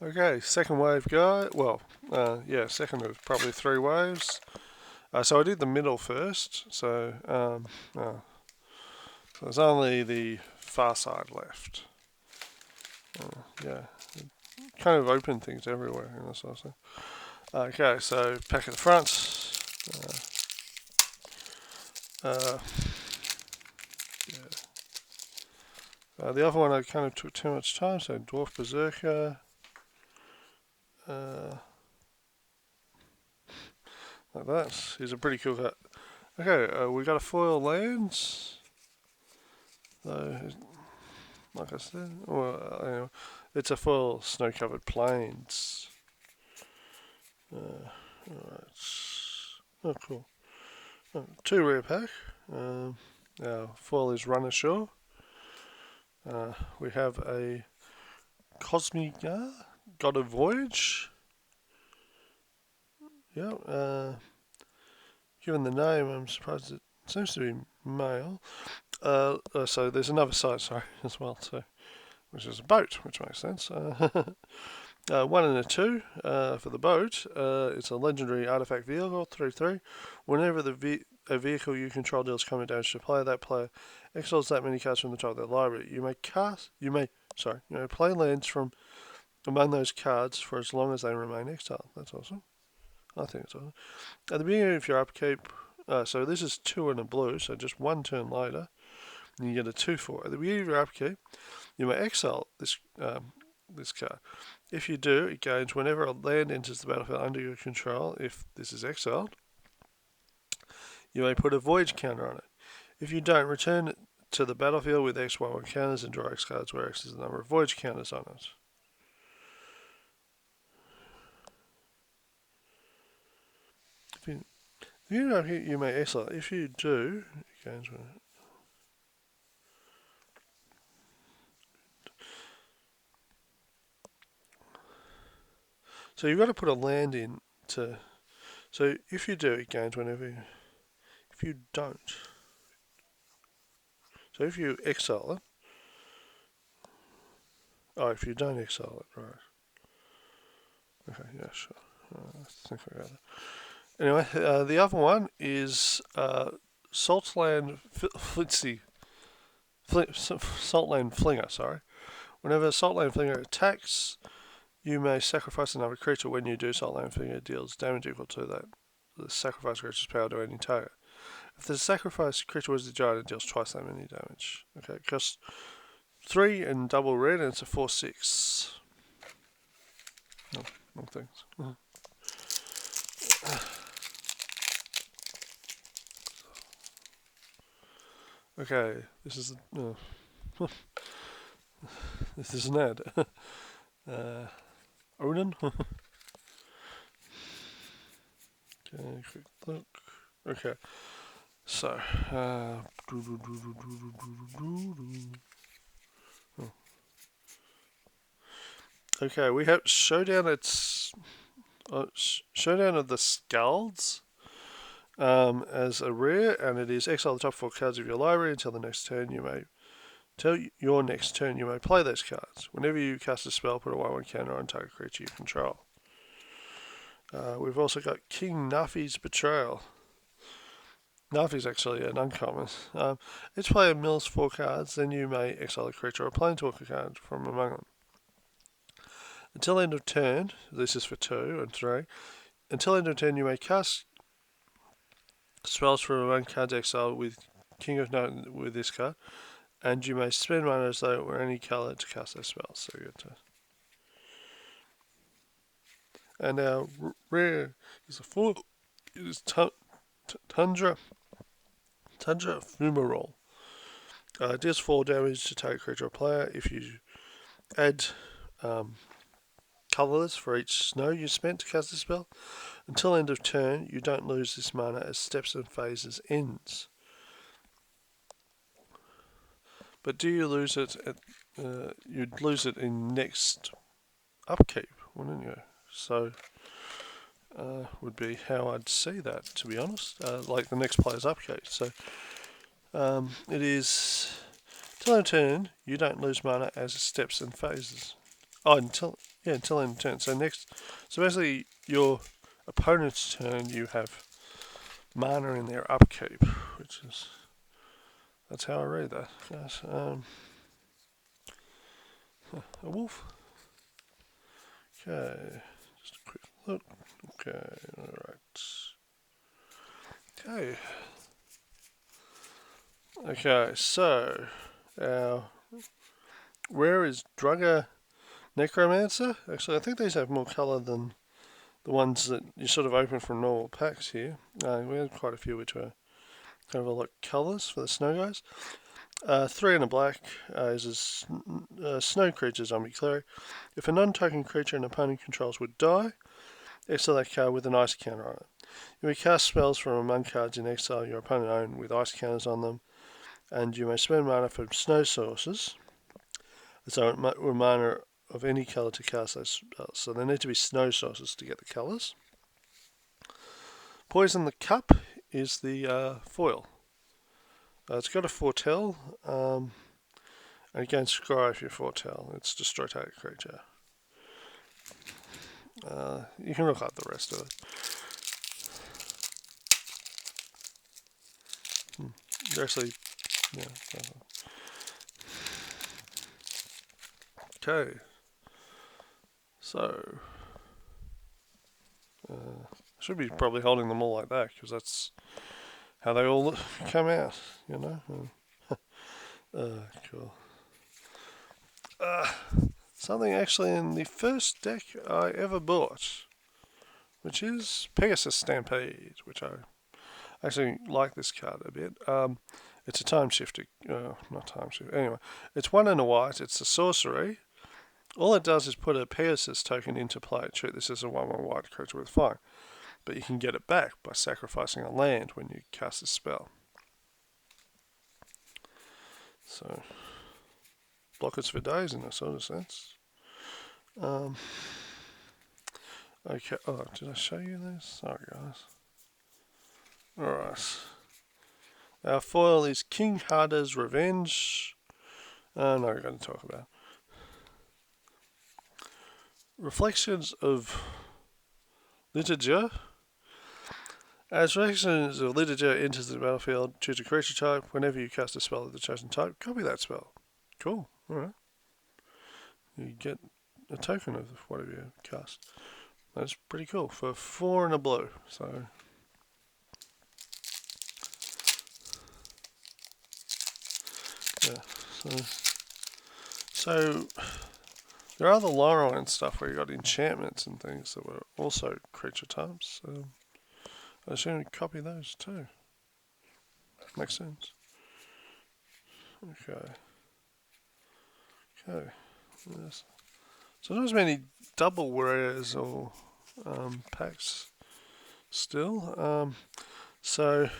Okay, second wave guy. Well, yeah, second of probably three waves. So I did the middle first. There's only the far side left. Yeah, kind of open things everywhere in this also. Okay, so pack at the front. Uh, yeah. The other one I kind of took too much time, so Dwarf Berserker. Uh, like that. He's a pretty cool cut. Okay, we got a foil lands. So, like I said, well, anyway, it's a full snow-covered plains. Alright. Oh, cool. Oh, two rare pack. Our foil is Run Ashore. We have a Cosmiga, God of Voyage. Yeah. Given the name, I'm surprised it seems to be male. So there's another side, sorry, as well. So, which is a boat, which makes sense. One and a two for the boat. It's a legendary artifact vehicle, 3/3. Whenever a vehicle you control deals combat damage to a player, that player exiles that many cards from the top of their library. You may play lands from among those cards for as long as they remain exiled. That's awesome. I think it's awesome. At the beginning of your upkeep, so this is 2 and a blue, so just one turn later, and you get a 2/4. At the beginning of your upkeep, you may exile this card. If you do, it gains whenever a land enters the battlefield under your control. If this is exiled, you may put a voyage counter on it. If you don't, return it to the battlefield with X1 counters and draw X cards, where X is the number of voyage counters on it. If you don't hit, you may exile. If you do, it gains one. So you've got to put a land in to. So if you do, it gains whenever. If you don't. So if you exile it. Oh, if you don't exile it, right. Okay, yeah, sure. I think I got it. Anyway, the other one is Saltland Saltland Flinger, sorry. Whenever Saltland Flinger attacks, you may sacrifice another creature. When you do, Saltland Flinger deals damage equal to that the sacrifice creature's power to any target. If the sacrificed creature was the giant, it deals twice that many damage. Okay, it costs 3 and double red, and it's a 4/6. No, wrong things. Okay, this is this is an ad. Onan. Okay, quick look. Okay, so oh. Okay, we have Showdown. It's Showdown of the Skalds as a rare, and it is exile the top 4 cards of your library until the next turn. Your next turn, you may play those cards. Whenever you cast a spell, put a 1/1 counter on target creature you control. We've also got King Nafi's Betrayal. Nafi's actually an uncommon. Each player mills 4 cards, then you may exile a creature or a planeswalker card from among them. Until end of turn, this is for 2 and 3. Until end of turn, you may cast spells from among cards exiled with King of Night with this card, and you may spend mana as though it were any colour to cast those spells. So you get to. And our rare is a 4. It is Tundra Fumarole. Deals 4 damage to target creature or player. If you add colourless for each snow you spent to cast the spell, until end of turn, you don't lose this mana as steps and phases ends. But do you lose it at? You'd lose it in next upkeep, wouldn't you? So. Would be how I'd see that, to be honest. Like the next player's upkeep. So it is till end turn, you don't lose mana as it steps and phases. Oh, until Yeah, until end of turn. So basically your opponent's turn, you have mana in their upkeep, which is, that's how I read that. Yes, a wolf. Okay, just a quick look. Okay, alright. Okay. Okay, so where is Drugger Necromancer? Actually, I think these have more colour than the ones that you sort of open from normal packs here. We had quite a few which were kind of like colours for the snow guys. 3 and a black is a snow creature zombie cleric. If a non-token creature an opponent controls would die, exile that card with an ice counter on it. You may cast spells from among cards in exile your opponent owns with ice counters on them, and you may spend mana from snow sources. So mana of any colour to cast those spells. So there need to be snow sources to get the colours. Poison the Cup is the foil. It's got a foretell, and again scry if you foretell. It's destroy target creature. You can look up the rest of it. Actually, yeah. Okay. So, I should be probably holding them all like that because that's how they all come out, you know. Cool. Something actually in the first deck I ever bought, which is Pegasus Stampede, which I actually like this card a bit. It's a time shifter, not time shifter. Anyway, it's 1 and a white. It's a sorcery. All it does is put a Pegasus token into play. Treat this as a 1/1 white creature with fire, but you can get it back by sacrificing a land when you cast a spell. So, blockers for days in a sort of sense. Okay. Oh, did I show you this? Sorry, guys. Alright. Our foil is King Harda's Revenge. No, we're going to talk about Reflections of Liturgia. As Reflections of Liturgia enters the battlefield, choose a creature type. Whenever you cast a spell of the chosen type, copy that spell. Cool. Alright. You get a token of whatever you cast. That's pretty cool. For 4 and a blue. So, yeah. So there are the Lorwyn stuff where you got enchantments and things that were also creature types. I assume you copy those too. Makes sense. Okay. Yes. So not as many double rares or packs still. So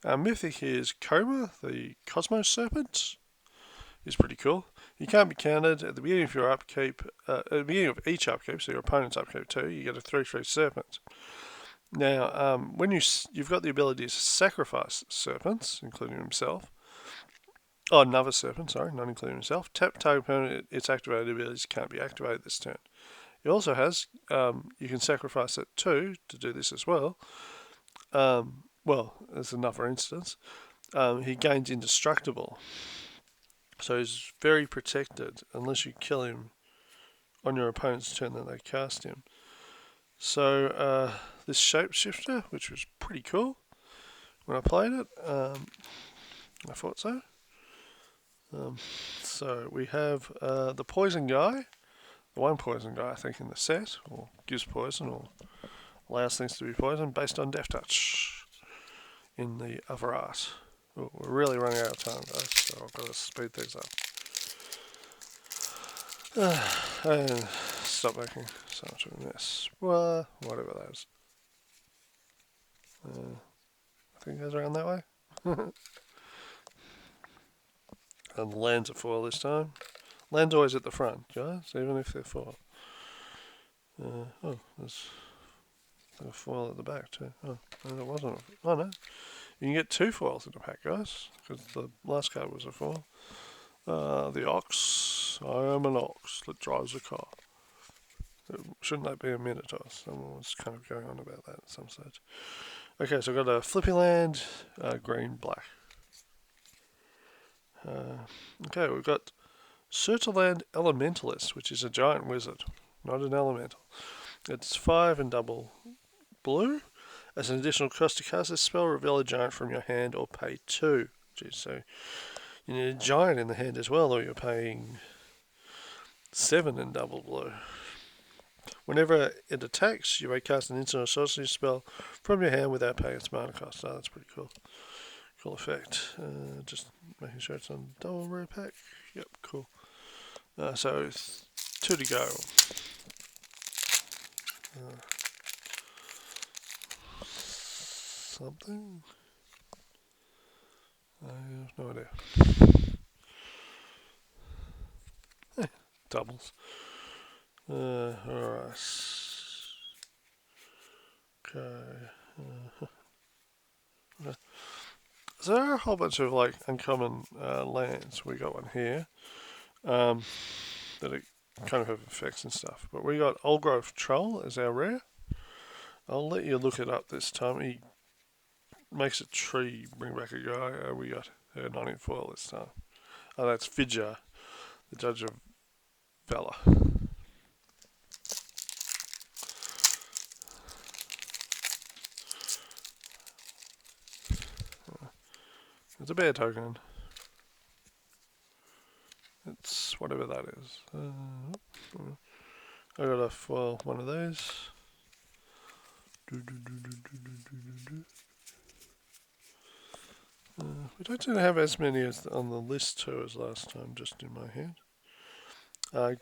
our mythic here is Coma, the Cosmos Serpent. Is pretty cool. You can't be countered at the beginning of your upkeep. At the beginning of each upkeep, so your opponent's upkeep too, you get a 3/3 serpent. Now, when you've got the ability to sacrifice serpents, including himself. Oh, another serpent, sorry, not including himself. Tap target opponent, its activated abilities can't be activated this turn. It also has, you can sacrifice it too to do this as well. Well, there's another instance. He gains indestructible. So he's very protected unless you kill him on your opponent's turn that they cast him. So this shapeshifter, which was pretty cool when I played it, I thought so. So we have the poison guy, the one poison guy I think in the set, or gives poison or allows things to be poisoned based on Death Touch in the other art. Oh, we're really running out of time, guys, so I've got to speed things up. And stop making so much of a mess. Well, whatever that is. I think it goes around that way. And the lands are foil this time. Land's always at the front, guys, even if they're foil. There's a foil at the back too. Oh, no, there wasn't. Oh no. You can get 2 foils in the pack, guys, because the last card was a foil. The ox. I am an ox that drives a car. Shouldn't that be a Minotaur? Someone was kind of going on about that at some stage. Okay, so I've got a Flippy Land, green, black. Okay, we've got Surturland Elementalist, which is a giant wizard, not an elemental. It's 5 and double blue. As an additional cost to cast this spell, reveal a giant from your hand or pay 2. Jeez, so you need a giant in the hand as well, or you're paying 7 and double blue. Whenever it attacks, you may cast an instant or sorcery spell from your hand without paying its mana cost. Oh, that's pretty cool. Cool effect. Just making sure it's on double rare pack. Yep, cool. So 2 to go. Something? I have no idea. Doubles. Alright. Okay. So there are a whole bunch of like uncommon lands. We got one here that it kind of have effects and stuff. But we got Old Growth Troll as our rare. I'll let you look it up this time. He makes a tree bring back a guy. We got her not in foil this time. Oh, that's Fidja, the Judge of Valor. It's a bear token. It's whatever that is. I got a foil one of these. We don't seem to have as many as on the list too as last time, just in my head.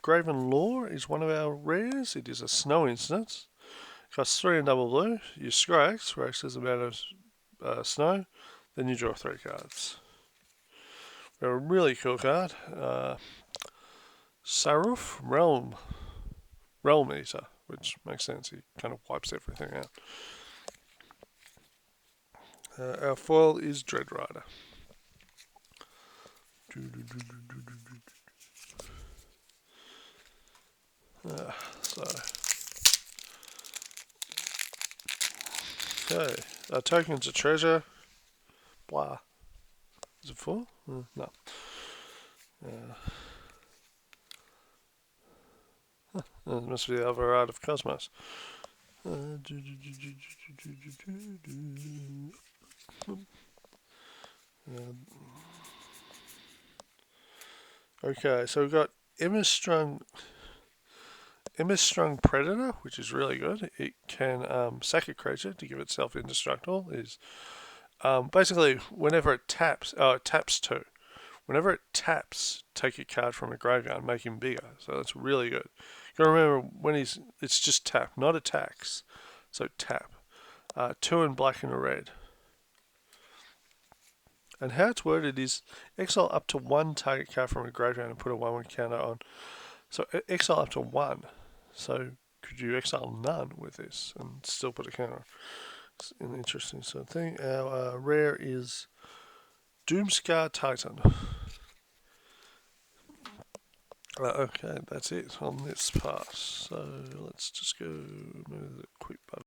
Graven Lore is one of our rares. It is a snow instance. Costs 3 and double blue. You Scrax. Scrax is the amount of snow. Then you draw 3 cards. We have a really cool card. Saruf Realm Eater, which makes sense. He kind of wipes everything out. Our foil is Dread Rider. Okay. Our token's a treasure. Blah. Is it 4? No. It must be the other art of Cosmos. Okay, so we've got Emmastrung Predator, which is really good. It can sack a creature to give itself indestructible. Is basically whenever it taps, it taps 2. Whenever it taps, take a card from a graveyard and make him bigger. So that's really good. You gotta remember when it's just tap, not attacks. So tap. 2 in black and a red. And how it's worded is exile up to 1 target card from a graveyard and put a 1/1 counter on. So exile up to 1. So could you exile none with this and still put a counter? It's an interesting sort of thing. Our rare is Doomscar Titan. Okay, that's it on this part. So let's just go move the quick button.